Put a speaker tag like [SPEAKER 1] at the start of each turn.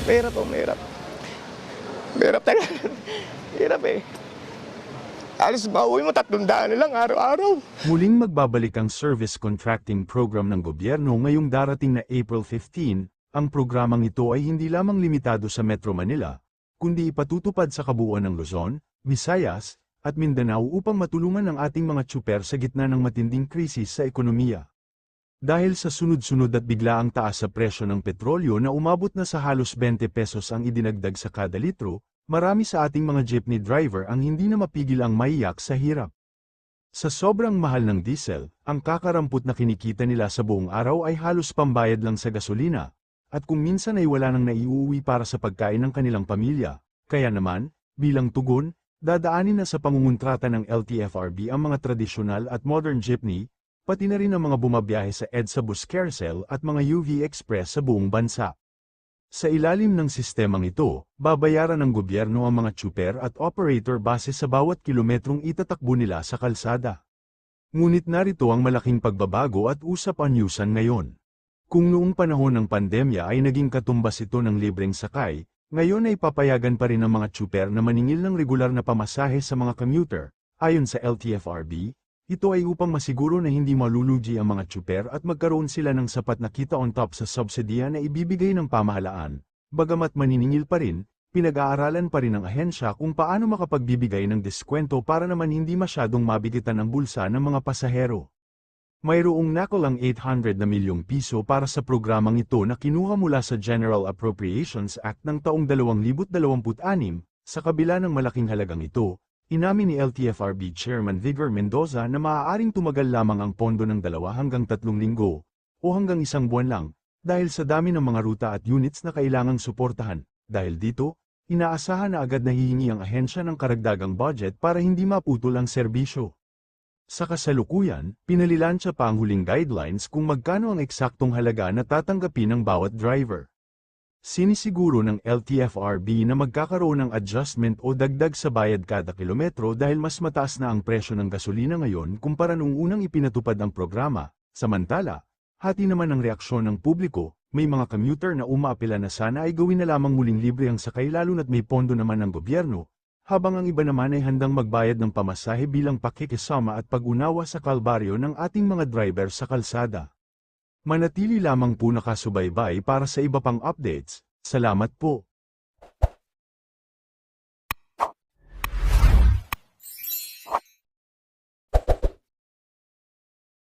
[SPEAKER 1] Mahirap po, mahirap. Mahirap talaga. Mahirap eh. Alis mauwi mo 300 na lang araw-araw.
[SPEAKER 2] Muling magbabalik ang Service Contracting Program ng gobyerno ngayong darating na April 15, ang programang ito ay hindi lamang limitado sa Metro Manila, kundi ipatutupad sa kabuuan ng Luzon, Visayas, at Mindanao upang matulungan ang ating mga tsuper sa gitna ng matinding krisis sa ekonomiya. Dahil sa sunod-sunod at biglaang taas sa presyo ng petrolyo na umabot na sa halos 20 pesos ang idinagdag sa kada litro, marami sa ating mga jeepney driver ang hindi na mapigil ang maiyak sa hirap. Sa sobrang mahal ng diesel, ang kakarampot na kinikita nila sa buong araw ay halos pambayad lang sa gasolina, at kung minsan ay wala nang naiuwi para sa pagkain ng kanilang pamilya. Kaya naman, bilang tugon, dadaanin na sa pangungontrata ng LTFRB ang mga tradisyonal at modern jeepney, pati na rin ang mga bumabiyahe sa EDSA Bus Carousel at mga UV Express sa buong bansa. Sa ilalim ng sistemang ito, babayaran ng gobyerno ang mga tsuper at operator base sa bawat kilometrong itatakbo nila sa kalsada. Ngunit narito ang malaking pagbabago at usap-anyusan ngayon. Kung noong panahon ng pandemya ay naging katumbas ito ng libreng sakay, ngayon ay papayagan pa rin ang mga tsuper na maningil ng regular na pamasahe sa mga commuter. Ayon sa LTFRB, ito ay upang masiguro na hindi malulugi ang mga tsuper at magkaroon sila ng sapat na kita on top sa subsidiya na ibibigay ng pamahalaan. Bagamat maniningil pa rin, pinag-aaralan pa rin ng ahensya kung paano makapagbibigay ng diskwento para naman hindi masyadong mabigitan ang bulsa ng mga pasahero. Mayroong nakulang 800 na milyong piso para sa programang ito na kinuha mula sa General Appropriations Act ng taong 2026, sa kabila ng malaking halagang ito. Inamin ni LTFRB Chairman Vigor Mendoza na maaaring tumagal lamang ang pondo ng 2 hanggang 3 linggo, o hanggang 1 buwan lang, dahil sa dami ng mga ruta at units na kailangang suportahan. Dahil dito, inaasahan na agad na hihingi ang ahensya ng karagdagang budget para hindi maputol ang serbisyo. Sa kasalukuyan, pinalilansya pa ang huling guidelines kung magkano ang eksaktong halaga na tatanggapin ng bawat driver. Sinisiguro ng LTFRB na magkakaroon ng adjustment o dagdag sa bayad kada kilometro dahil mas mataas na ang presyo ng gasolina ngayon kumpara noong unang ipinatupad ang programa. Samantala, hati naman ang reaksyon ng publiko, may mga commuter na umaapela na sana ay gawin na lamang muling libre ang sakay lalo na't may pondo naman ng gobyerno, habang ang iba naman ay handang magbayad ng pamasahe bilang pakikisama at pag-unawa sa kalbaryo ng ating mga driver sa kalsada. Manatili lamang po nakasubaybay para sa iba pang updates. Salamat po.